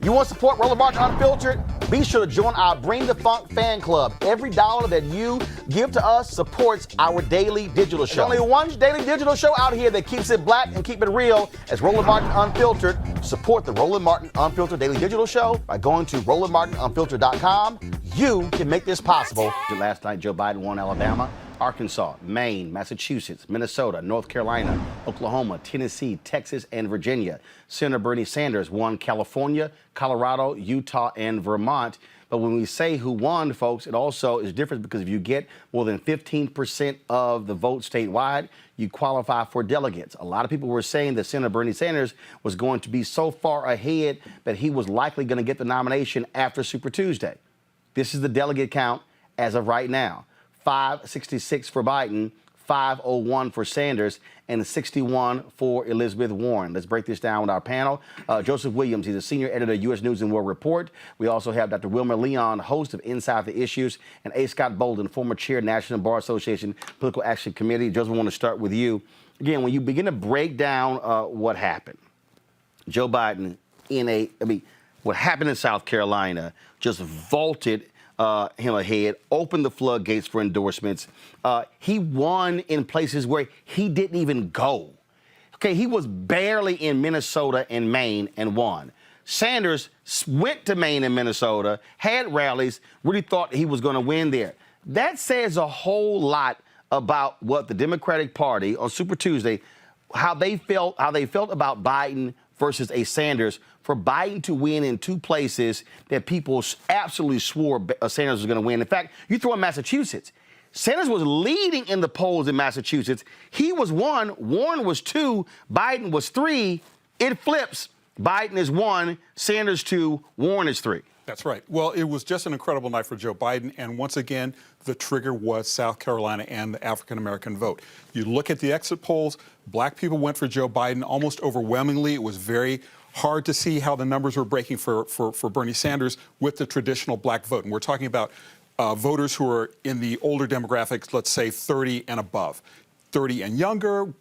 You want to support Roland Martin Unfiltered? Be sure to join our Bring the Funk fan club. Every dollar that you give to us supports our daily digital show. There's only one daily digital show out here that keeps it black and keep it real as Roland Martin Unfiltered. Support the Roland Martin Unfiltered daily digital show by going to RolandMartinUnfiltered.com. You can make this possible. Last night, Joe Biden won Alabama, Arkansas, Maine, Massachusetts, Minnesota, North Carolina, Oklahoma, Tennessee, Texas, and Virginia. Senator Bernie Sanders won California, Colorado, Utah, and Vermont. But when we say who won, folks, it also is different because if you get more than 15% of the vote statewide, you qualify for delegates. A lot of people were saying that Senator Bernie Sanders was going to be so far ahead that he was likely going to get the nomination after Super Tuesday. This is the delegate count as of right now. 566 for Biden, 501 for Sanders, and 61 for Elizabeth Warren. Let's break this down with our panel. Joseph Williams, he's a senior editor of U.S. News and World Report. We also have Dr. Wilmer Leon, host of Inside the Issues, and A. Scott Bolden, former chair, National Bar Association Political Action Committee. Joseph, I want to start with you. Again, when you begin to break down what happened, Joe Biden what happened in South Carolina just vaulted him ahead, opened the floodgates for endorsements. He won in places where he didn't even go. Okay, he was barely in Minnesota and Maine and won. Sanders went to Maine and Minnesota, had rallies, really thought he was going to win there. That says a whole lot about what the Democratic Party on Super Tuesday, how they felt about Biden versus a Sanders, for Biden to win in two places that people absolutely swore Sanders was going to win. In fact, you throw in Massachusetts. Sanders was leading in the polls in Massachusetts. He was 1, Warren was 2, Biden was 3. It flips. Biden is 1, Sanders 2, Warren is 3. That's right. Well, it was just an incredible night for Joe Biden. And once again, the trigger was South Carolina and the African-American vote. You look at the exit polls, black people went for Joe Biden almost overwhelmingly. It was very hard to see how the numbers were breaking for Bernie Sanders with the traditional black vote. And we're talking about voters who are in the older demographics, let's say 30 and above. 30 and younger,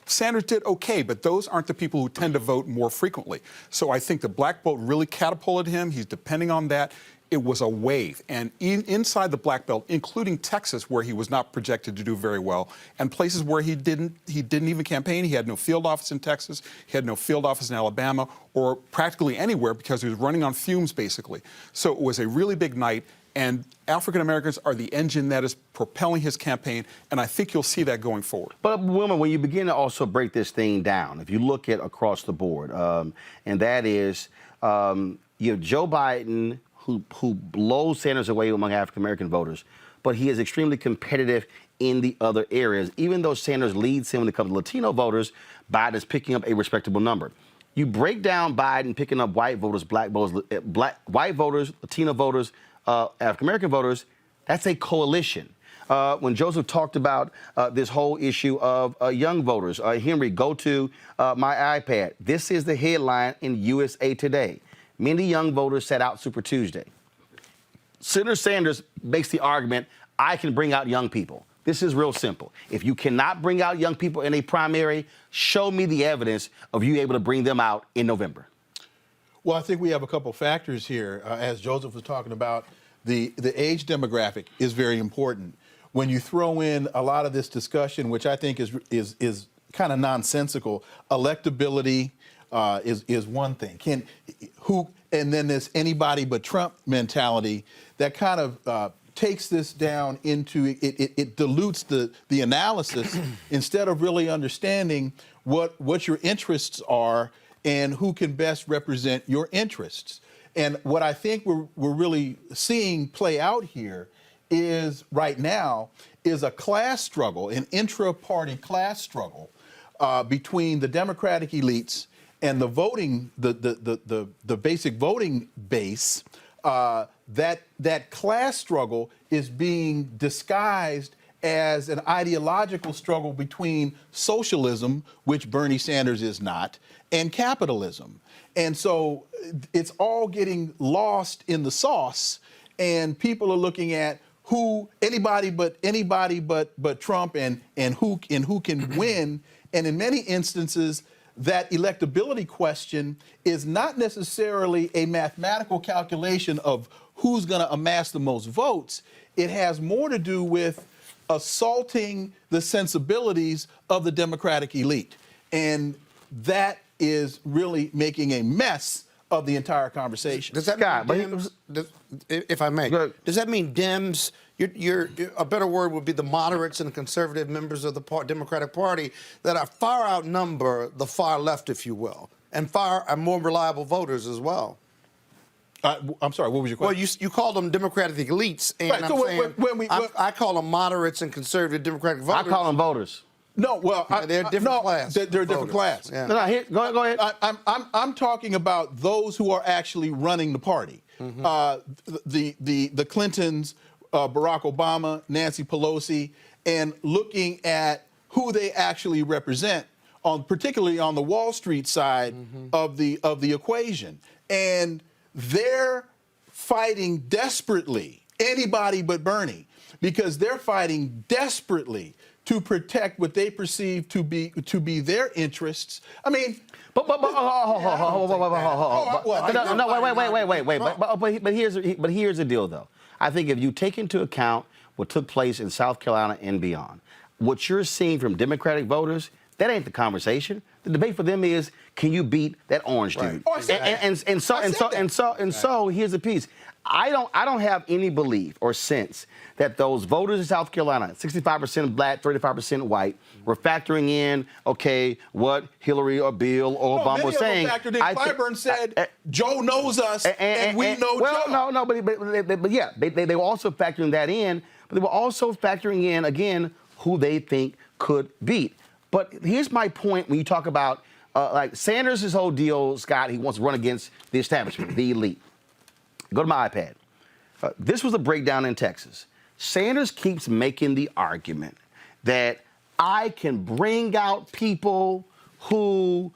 Sanders did okay, but those aren't the people who tend to vote more frequently. So I think the black vote really catapulted him. He's depending on that. It was a wave. And inside the black belt, including Texas, where he was not projected to do very well, and places where he didn't even campaign. He had no field office in Texas. He had no field office in Alabama, or practically anywhere because he was running on fumes, basically. So it was a really big night. And African Americans are the engine that is propelling his campaign, and I think you'll see that going forward. But, Wilmer, when you begin to also break this thing down, if you look at across the board, and that is, you have Joe Biden, who blows Sanders away among African American voters, but he is extremely competitive in the other areas. Even though Sanders leads him when it comes to Latino voters, Biden is picking up a respectable number. You break down Biden picking up white voters, white voters, Latino voters, African-American voters, that's a coalition. When Joseph talked about this whole issue of young voters, Henry, go to my iPad. This is the headline in USA Today. Many young voters set out Super Tuesday. Senator Sanders makes the argument, I can bring out young people. This is real simple. If you cannot bring out young people in a primary, show me the evidence of you able to bring them out in November. Well, I think we have a couple factors here. As Joseph was talking about, the age demographic is very important. When you throw in a lot of this discussion, which I think is kind of nonsensical, electability is one thing. And then this anybody but Trump mentality that kind of takes this down into it dilutes the analysis instead of really understanding what your interests are and who can best represent your interests. And what I think we're really seeing play out here is right now is a class struggle, an intra-party class struggle between the Democratic elites and the voting, the basic voting base. That class struggle is being disguised as an ideological struggle between socialism, which Bernie Sanders is not, and capitalism. And so it's all getting lost in the sauce, and people are looking at anybody but Trump and who can win. And in many instances, that electability question is not necessarily a mathematical calculation of who's going to amass the most votes. It has more to do with assaulting the sensibilities of the Democratic elite. And that is really making a mess of the entire conversation. Does that mean Dems, if I may, does that mean Dems, a better word would be the moderates and conservative members of the Democratic Party that are far outnumber the far left, if you will, and far are more reliable voters as well? I'm sorry, what was your question? Well, you called them Democratic elites, and right, so I call them moderates and conservative Democratic voters. I call them voters. No, well, they're different class. They're a different class. Yeah. No, go ahead. I'm talking about those who are actually running the party. The Clintons, Barack Obama, Nancy Pelosi, and looking at who they actually represent, particularly on the Wall Street side of the equation, and they're fighting desperately, anybody but Bernie, because they're fighting desperately to protect what they perceive to be their interests. I mean, But here's the deal, though. I think if you take into account what took place in South Carolina and beyond, what you're seeing from Democratic voters, that ain't the conversation. The debate for them is, can you beat that orange dude? So here's the piece. I don't have any belief or sense that those voters in South Carolina, 65% black, 35% white, were factoring in, okay, what Hillary or Bill or Obama was saying. Clyburn said, Joe knows us and we know Joe. But yeah, they were also factoring that in, but they were also factoring in, again, who they think could beat. But here's my point when you talk about, like Sanders' whole deal, Scott, he wants to run against the establishment, the elite. Go to my iPad. This was a breakdown in Texas. Sanders keeps making the argument that I can bring out people who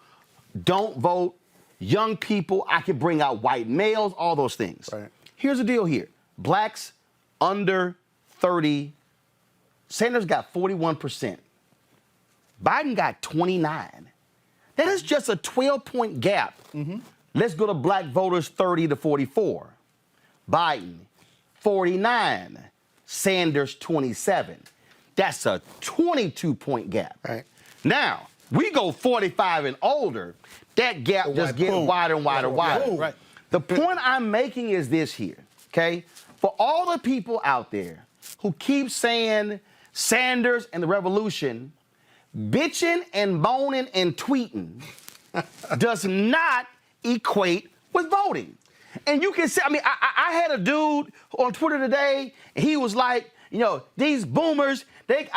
don't vote, young people, I can bring out white males, all those things. Right. Here's the deal here. Blacks under 30, Sanders got 41%. Biden got 29. That is just a 12-point gap. Let's go to black voters 30 to 44. Biden, 49. Sanders, 27. That's a 22-point gap. Right. Now, we go 45 and older, that gap just gets wider and wider and wider. Right. The point I'm making is this here, okay? For all the people out there who keep saying Sanders and the revolution, bitching and moaning and tweeting does not equate with voting. And you can see, I mean, I had a dude on Twitter today, and he was like, you know, these boomers, they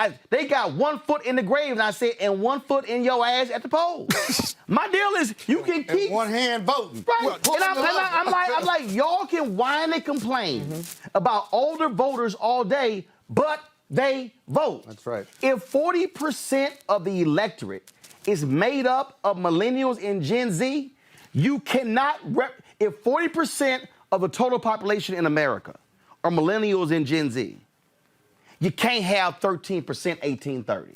got 1 foot in the grave, and I said, and 1 foot in your ass at the polls. My deal is, you can keep and one hand voting. Right. And I'm like, y'all can whine and complain about older voters all day, but they vote. That's right. If 40% of the electorate is made up of millennials and Gen Z, you cannot if 40% of the total population in America are millennials and Gen Z, you can't have 13% 1830.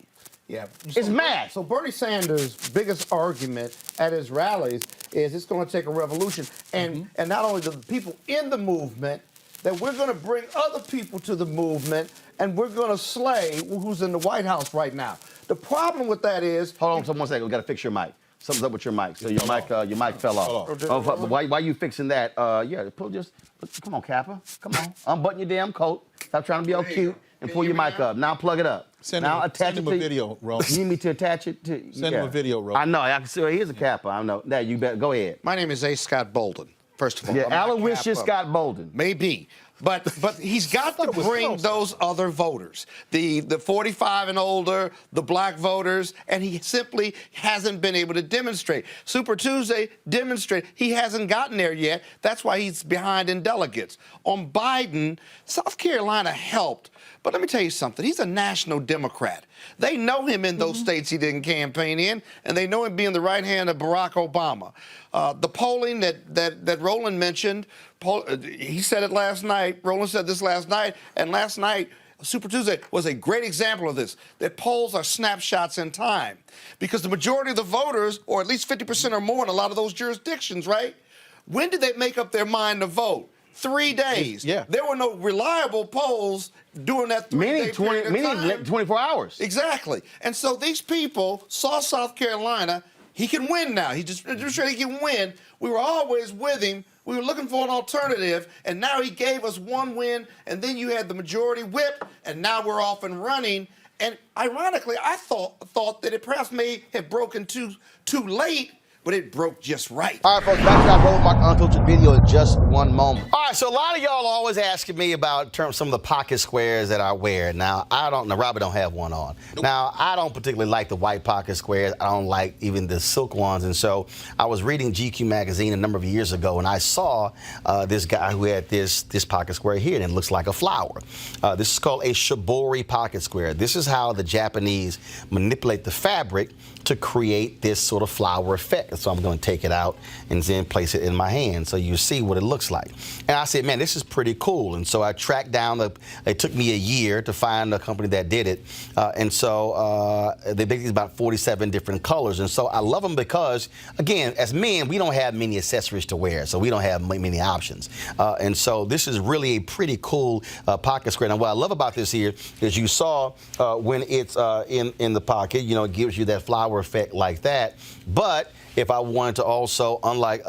Yeah. It's math. So Bernie Sanders' biggest argument at his rallies is it's going to take a revolution. And not only the people in the movement, that we're going to bring other people to the movement, and we're going to slay who's in the White House right now. The problem with that is... Hold on 1 second. We got to fix your mic. Something's up with your mic. So your mic fell off. Why you fixing that? Yeah, come on, Kappa. Come on. Unbutton your damn coat. Stop trying to be all cute and pull your mic up. Now plug it up. Send him a video, Roland. You need me to attach it to... Send him a video, Roland. I know. I can see. Here's a Kappa. I know. Now, you better go ahead. My name is A. Scott Bolden, first of all. Yeah, Aloysius Scott Bolden. Maybe. But he's got to bring those other voters, the 45 and older, the black voters, and he simply hasn't been able to demonstrate. Super Tuesday demonstrated he hasn't gotten there yet. That's why he's behind in delegates. On Biden, South Carolina helped. But let me tell you something. He's a national Democrat. They know him in those states he didn't campaign in, and they know him being the right hand of Barack Obama. The polling that Roland mentioned, he said it last night. Roland said this last night, and last night Super Tuesday was a great example of this, that polls are snapshots in time. Because the majority of the voters, or at least 50% or more in a lot of those jurisdictions, right? When did they make up their mind to vote? 3 days. Yeah. There were no reliable polls during that 3-day period of time. 24 hours. Exactly. And so these people saw South Carolina. He can win now. He just demonstrated he can win. We were always with him. We were looking for an alternative, and now he gave us one win, and then you had the majority whip, and now we're off and running. And ironically, I thought that it perhaps may have broken too late, but it broke just right. All right, folks, back to that Roland Martin Unfiltered video in just one moment. All right, so a lot of y'all are always asking me about some of the pocket squares that I wear. Now, Robert don't have one on. Nope. Now, I don't particularly like the white pocket squares. I don't like even the silk ones. And so I was reading GQ magazine a number of years ago, and I saw this guy who had this pocket square here, and it looks like a flower. This is called a Shibori pocket square. This is how the Japanese manipulate the fabric to create this sort of flower effect. So I'm going to take it out and then place it in my hand so you see what it looks like. And I said, man, this is pretty cool. And so I tracked down, it took me a year to find a company that did it. And so they make these about 47 different colors. And so I love them because, again, as men, we don't have many accessories to wear, so we don't have many options. And so this is really a pretty cool pocket square. Now, what I love about this here is you saw when it's in the pocket, you know, it gives you that flower effect like that. But if I wanted to also, unlike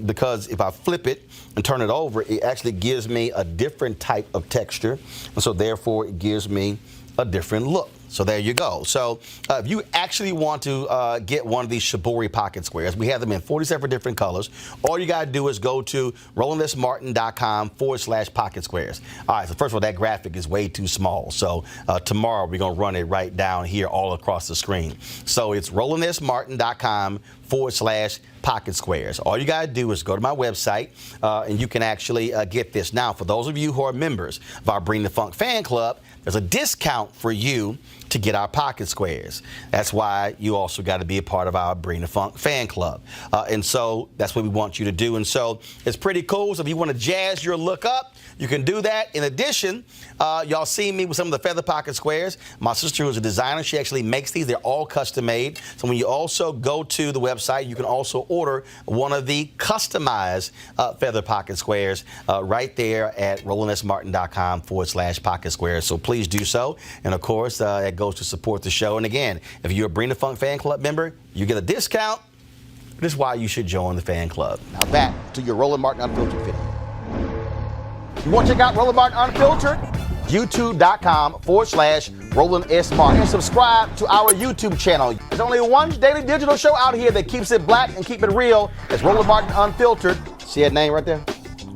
because if I flip it and turn it over, it actually gives me a different type of texture. And so therefore it gives me a different look. So there you go. So if you actually want to get one of these Shibori pocket squares, we have them in 47 different colors. All you got to do is go to RolandSMartin.com/pocket squares. All right, so first of all, that graphic is way too small. So tomorrow we're going to run it right down here all across the screen. So it's RolandSMartin.com/pocket squares. All you got to do is go to my website and you can actually get this. Now, for those of you who are members of our Bring the Funk fan club, there's a discount for you to get our pocket squares. That's why you also got to be a part of our Bring the Funk fan club. And so that's what we want you to do. And so it's pretty cool. So if you want to jazz your look up, you can do that. In addition, y'all see me with some of the feather pocket squares. My sister, who's a designer, she actually makes these. They're all custom made. So when you also go to the website, you can also order one of the customized feather pocket squares right there at RolandSMartin.com/pocket squares. So please do so. And of course, it goes to support the show. And again, if you're a Bring the Funk fan club member, you get a discount. This is why you should join the fan club. Now back to your Roland Martin Unfiltered video. You want to check out Roland Martin Unfiltered? YouTube.com/Roland S. Martin. And subscribe to our YouTube channel. There's only one daily digital show out here that keeps it black and keep it real. It's Roland Martin Unfiltered. See that name right there?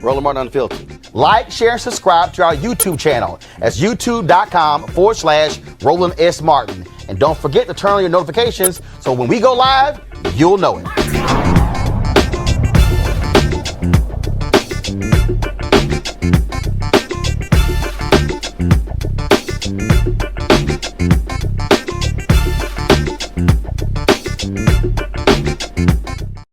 Roland Martin Unfiltered. Like, share, and subscribe to our YouTube channel. That's youtube.com/Roland S. Martin. And don't forget to turn on your notifications so when we go live, you'll know it.